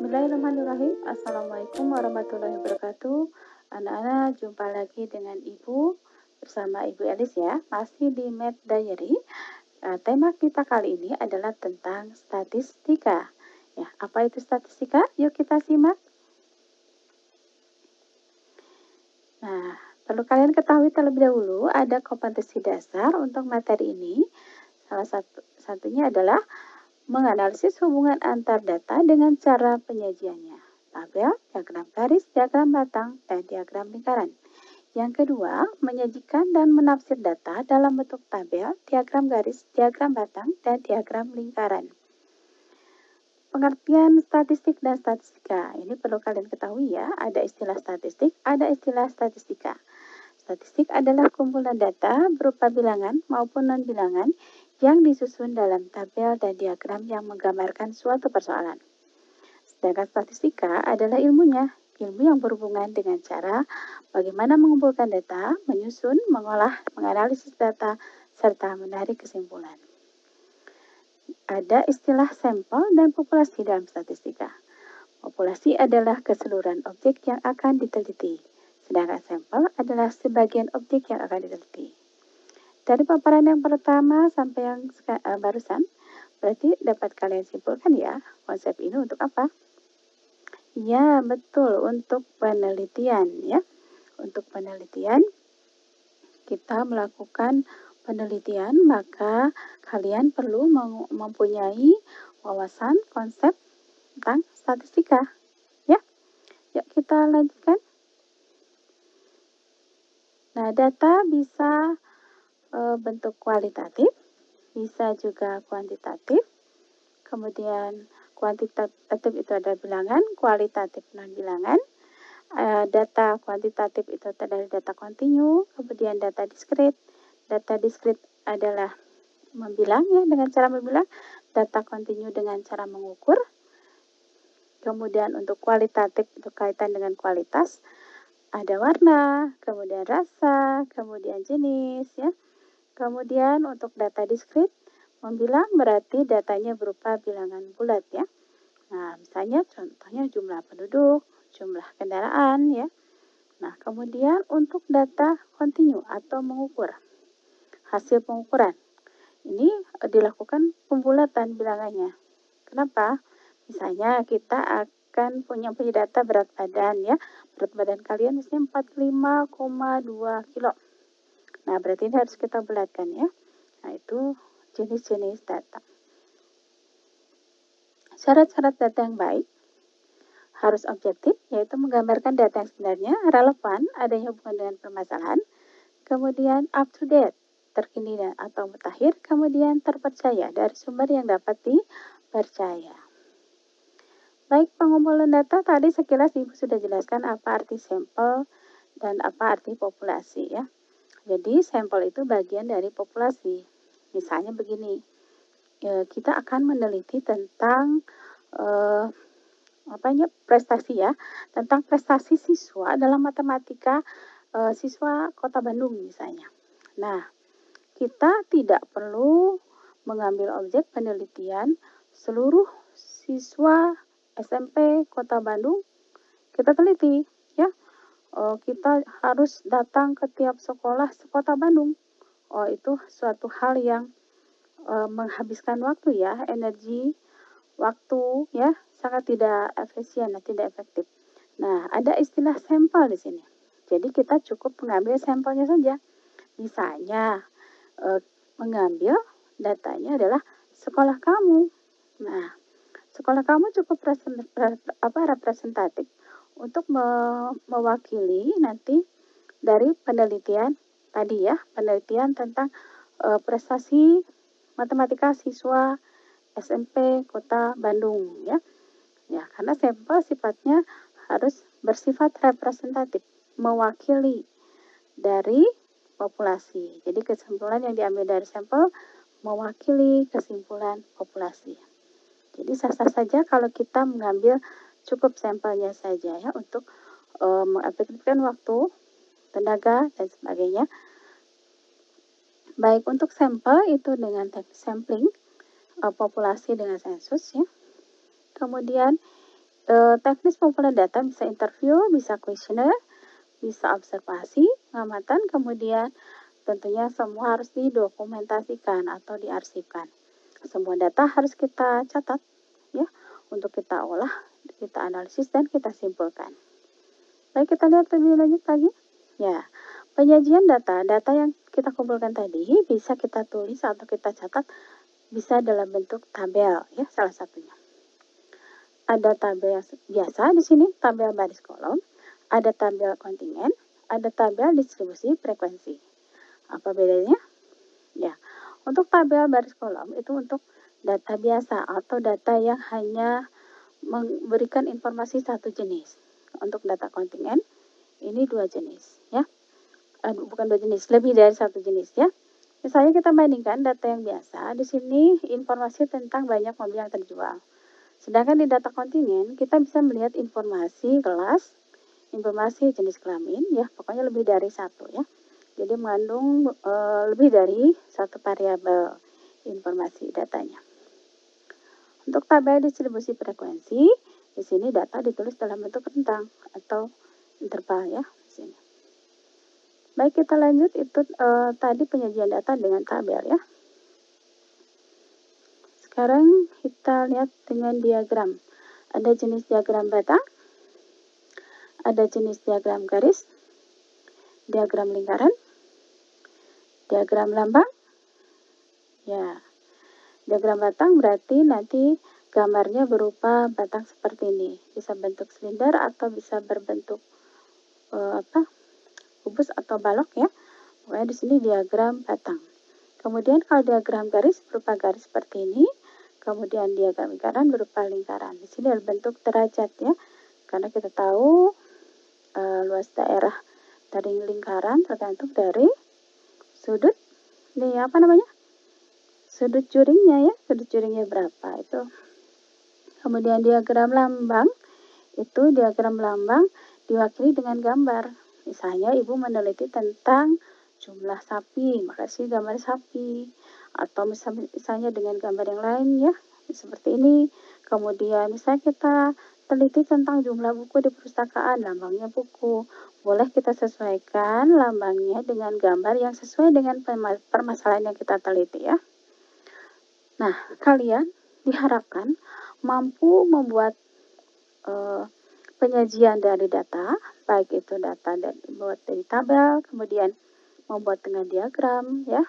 Bismillahirrahmanirrahim. Assalamualaikum warahmatullahi wabarakatuh. Anak-anak, jumpa lagi dengan Ibu bersama Ibu Elis ya, masih di Math Diary. Tema kita kali ini adalah tentang statistika. Ya, apa itu statistika? Yuk kita simak. Nah, perlu kalian ketahui terlebih dahulu ada kompetensi dasar untuk materi ini. Salah satunya adalah menganalisis hubungan antar data dengan cara penyajiannya. Tabel, diagram garis, diagram batang, dan diagram lingkaran. Yang kedua, menyajikan dan menafsir data dalam bentuk tabel, diagram garis, diagram batang, dan diagram lingkaran. Pengertian statistik dan statistika. Ini perlu kalian ketahui ya, ada istilah statistik, ada istilah statistika. Statistik adalah kumpulan data berupa bilangan maupun non-bilangan yang disusun dalam tabel dan diagram yang menggambarkan suatu persoalan. Sedangkan statistika adalah ilmu yang berhubungan dengan cara bagaimana mengumpulkan data, menyusun, mengolah, menganalisis data, serta menarik kesimpulan. Ada istilah sampel dan populasi dalam statistika. Populasi adalah keseluruhan objek yang akan diteliti, sedangkan sampel adalah sebagian objek yang akan diteliti. Dari paparan yang pertama sampai yang barusan, berarti dapat kalian simpulkan ya, konsep ini untuk apa? Ya, betul, untuk penelitian ya. Untuk penelitian, kita melakukan penelitian, maka kalian perlu mempunyai wawasan konsep tentang statistika. Ya, yuk kita lanjutkan. Nah, data bisa bentuk kualitatif, bisa juga kuantitatif. Kemudian kuantitatif itu ada bilangan, kualitatif non-bilangan. Data kuantitatif itu dari data kontinu, kemudian data diskrit. Data diskrit adalah membilang ya, dengan cara membilang. Data kontinu dengan cara mengukur. Kemudian untuk kualitatif itu kaitan dengan kualitas. Ada warna, kemudian rasa, kemudian jenis ya. Kemudian untuk data diskrit, membilang berarti datanya berupa bilangan bulat ya. Nah, misalnya contohnya jumlah penduduk, jumlah kendaraan ya. Nah, kemudian untuk data kontinu atau mengukur, hasil pengukuran. Ini dilakukan pembulatan bilangannya. Kenapa? Misalnya kita akan punya data berat badan ya. Berat badan kalian misalnya 45,2 kilo. Nah, berarti ini harus kita bulatkan ya. Nah, itu jenis-jenis data. Syarat-syarat data yang baik harus objektif, yaitu menggambarkan data yang sebenarnya, relevan, adanya hubungan dengan permasalahan, kemudian up to date, terkini atau mutakhir, kemudian terpercaya dari sumber yang dapat dipercaya. Baik, pengumpulan data tadi sekilas Ibu sudah jelaskan apa arti sampel dan apa arti populasi ya. Jadi sampel itu bagian dari populasi. Misalnya begini, kita akan meneliti tentang prestasi ya, tentang prestasi siswa dalam matematika siswa Kota Bandung misalnya. Nah, kita tidak perlu mengambil objek penelitian seluruh siswa SMP Kota Bandung kita teliti ya. Kita harus datang ke tiap sekolah sekota Bandung. Itu suatu hal yang menghabiskan waktu ya, energi, waktu ya, sangat tidak efisien, tidak efektif. Nah, ada istilah sampel di sini. Jadi kita cukup mengambil sampelnya saja. Misalnya mengambil datanya adalah sekolah kamu. Nah, sekolah kamu cukup representatif untuk mewakili nanti dari penelitian tadi ya, penelitian tentang prestasi matematika siswa SMP Kota Bandung ya. Ya, karena sampel sifatnya harus bersifat representatif, mewakili dari populasi. Jadi kesimpulan yang diambil dari sampel mewakili kesimpulan populasi. Jadi sah-sah saja kalau kita mengambil cukup sampelnya saja ya untuk mengefektifkan waktu, tenaga, dan sebagainya. Baik untuk sampel itu dengan teknik sampling, populasi dengan sensus ya. Kemudian Teknis pengumpulan data bisa interview, bisa kuesioner, bisa observasi, pengamatan, kemudian tentunya semua harus didokumentasikan atau diarsipkan. Semua data harus kita catat ya untuk kita olah, kita analisis dan kita simpulkan. Baik, kita lihat lebih lanjut lagi. Ya, penyajian data yang kita kumpulkan tadi bisa kita tulis atau kita catat bisa dalam bentuk tabel ya, salah satunya. Ada tabel yang biasa di sini, tabel baris kolom, ada tabel kontingen, ada tabel distribusi frekuensi. Apa bedanya? Ya, untuk tabel baris kolom itu untuk data biasa atau data yang hanya memberikan informasi satu jenis. Untuk data kontingen ini 2 jenis ya. Bukan 2 jenis, lebih dari 1 jenis ya. Misalnya kita bandingkan data yang biasa, di sini informasi tentang banyak mobil yang terjual. Sedangkan di data kontingen, kita bisa melihat informasi kelas, informasi jenis kelamin, ya, pokoknya lebih dari 1 ya. Jadi mengandung lebih dari 1 variabel informasi datanya. Untuk tabel distribusi frekuensi, di sini data ditulis dalam bentuk rentang atau interval ya, di sini. Baik, kita lanjut, itu tadi penyajian data dengan tabel ya. Sekarang kita lihat dengan diagram. Ada jenis diagram batang, ada jenis diagram garis, diagram lingkaran, diagram lambang. Ya, diagram batang berarti nanti gambarnya berupa batang seperti ini. Bisa bentuk silinder atau bisa berbentuk kubus atau balok ya. Pokoknya di sini diagram batang. Kemudian kalau diagram garis berupa garis seperti ini. Kemudian diagram lingkaran berupa lingkaran. Di sini adalah bentuk derajat ya. Karena kita tahu luas daerah dari lingkaran tergantung dari sudut. Ini apa namanya? Sudut juringnya ya. Sudut juringnya berapa itu. Kemudian diagram lambang. Itu diagram lambang diwakili dengan gambar. Misalnya ibu meneliti tentang jumlah sapi, maka sih gambar sapi. Atau misalnya dengan gambar yang lain ya, seperti ini. Kemudian misalnya kita teliti tentang jumlah buku di perpustakaan, lambangnya buku. Boleh kita sesuaikan lambangnya dengan gambar yang sesuai dengan permasalahan yang kita teliti ya. Nah, kalian diharapkan mampu membuat penyajian dari data, baik itu data dibuat dari tabel, kemudian membuat dengan diagram ya.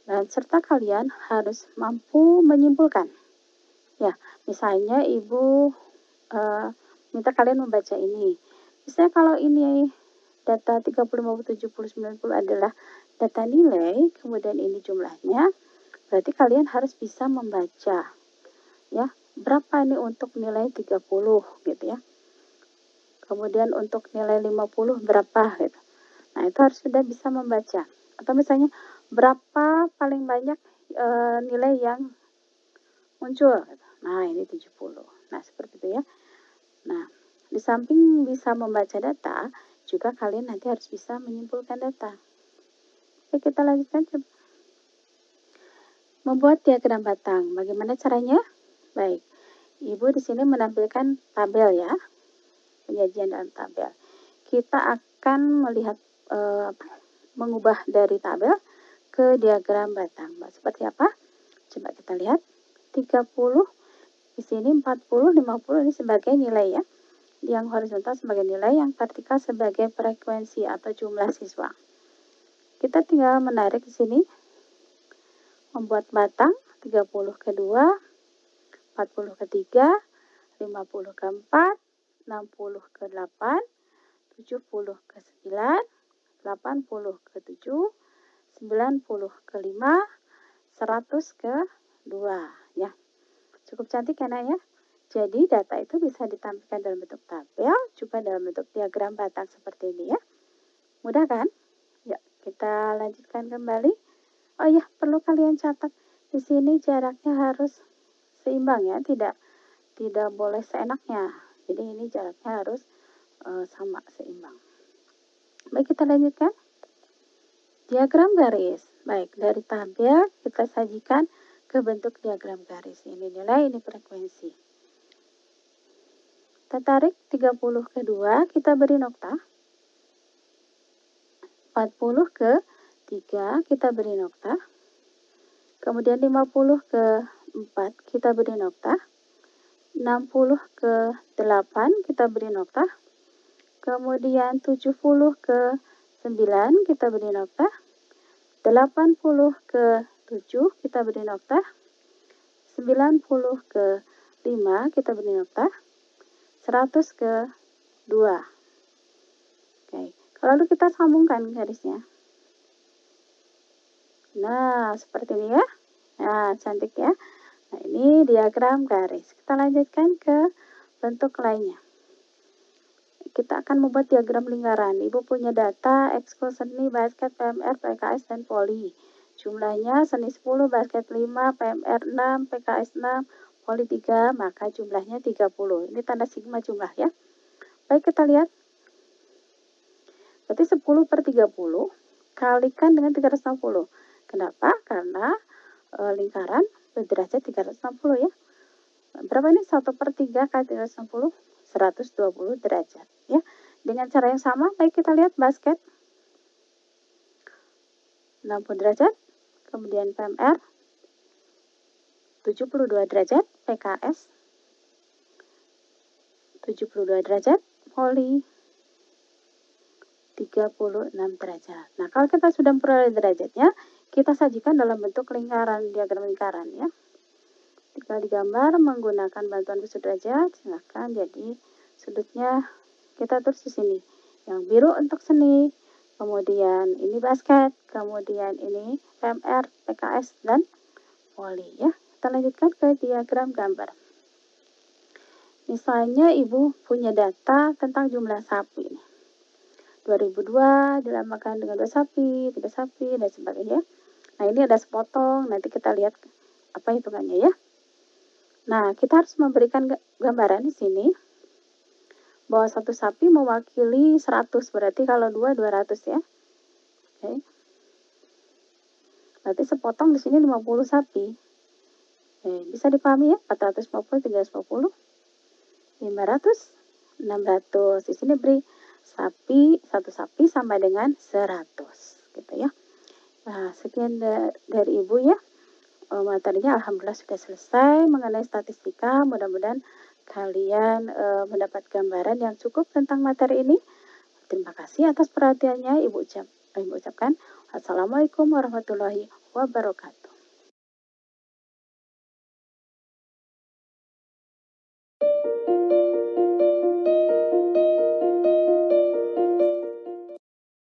Dan serta kalian harus mampu menyimpulkan. Ya, misalnya ibu minta kalian membaca ini. Misalnya kalau ini data 30, 50, 70, 90 adalah data nilai, kemudian ini jumlahnya, berarti kalian harus bisa membaca. Ya, berapa ini untuk nilai 30 gitu ya. Kemudian untuk nilai 50 berapa gitu. Nah, itu harus sudah bisa membaca. Atau misalnya berapa paling banyak nilai yang muncul. Nah, ini 70. Nah, seperti itu ya. Nah, di samping bisa membaca data, juga kalian nanti harus bisa menyimpulkan data. Oke, kita lanjutkan coba. Membuat diagram batang. Bagaimana caranya? Baik. Ibu di sini menampilkan tabel ya. Penyajian dalam tabel. Kita akan melihat mengubah dari tabel ke diagram batang. Seperti apa? Coba kita lihat. 30 di sini 40, 50 ini sebagai nilai ya. Yang horizontal sebagai nilai, yang vertikal sebagai frekuensi atau jumlah siswa. Kita tinggal menarik di sini. Membuat batang 30 ke 2, 40 ke 3, 50 ke 4, 60 ke 8, 70 ke 9, 80 ke 7, 90 ke 5, 100 ke 2 ya. Cukup cantik ya nak ya. Jadi data itu bisa ditampilkan dalam bentuk tabel, juga dalam bentuk diagram batang seperti ini ya. Mudah kan? Yuk kita lanjutkan kembali. Oh ya, perlu kalian catat di sini jaraknya harus seimbang ya, tidak boleh seenaknya. Jadi ini jaraknya harus sama, seimbang. Baik, kita lanjutkan. Diagram garis. Baik, dari tabel kita sajikan ke bentuk diagram garis. Ini nilai, ini frekuensi. Kita tarik 30 ke 2, kita beri nokta. 40 ke 3, kita beri nokta. Kemudian 50 ke 4, kita beri nokta. 60 ke 8, kita beri nokta. Kemudian 70 ke 9, kita beri nokta. 80 ke 7, kita beri nokta. 90 ke 5, kita beri nokta. 100 ke 2. Oke, lalu kita sambungkan garisnya. Nah, seperti ini ya. Nah, cantik ya. Nah, ini diagram garis. Kita lanjutkan ke bentuk lainnya. Kita akan membuat diagram lingkaran. Ibu punya data ekskul seni, basket, PMR, PKS, dan poli. Jumlahnya seni 10, basket 5, PMR 6, PKS 6, poli 3, maka jumlahnya 30. Ini tanda sigma jumlah ya. Baik, kita lihat. Berarti 10 per 30 kalikan dengan 360. Kenapa? Karena lingkaran berderajat 360 ya. Berapa ini? 1 per 3 kali 360? 120 derajat ya. Dengan cara yang sama, baik kita lihat basket 60 derajat, kemudian PMR 72 derajat, PKS 72 derajat, poli 36 derajat. Nah, kalau kita sudah memperoleh derajatnya, kita sajikan dalam bentuk lingkaran, diagram lingkaran ya. Tinggal digambar menggunakan bantuan busur derajat, silahkan. Jadi sudutnya kita tulis di sini. Yang biru untuk seni, kemudian ini basket, kemudian ini PMR, PKS, dan poli ya. Kita lanjutkan ke diagram gambar. Misalnya ibu punya data tentang jumlah sapi. 2002 dilambangkan dengan 2 sapi, 3 sapi, dan sebagainya. Nah, ini ada sepotong, nanti kita lihat apa hitungannya ya. Nah, kita harus memberikan gambaran di sini bahwa satu sapi mewakili 100, berarti kalau 2, 200 ya. Oke. Berarti sepotong di sini 50 sapi. Oke, bisa dipahami ya? 450, 350, 500, 600. Di sini beri satu sapi sama dengan 100 gitu ya. Nah, sekian dari Ibu ya. Materinya alhamdulillah sudah selesai mengenai statistika. Mudah-mudahan kalian mendapat gambaran yang cukup tentang materi ini. Terima kasih atas perhatiannya. Ibu ucapkan wassalamualaikum warahmatullahi wabarakatuh.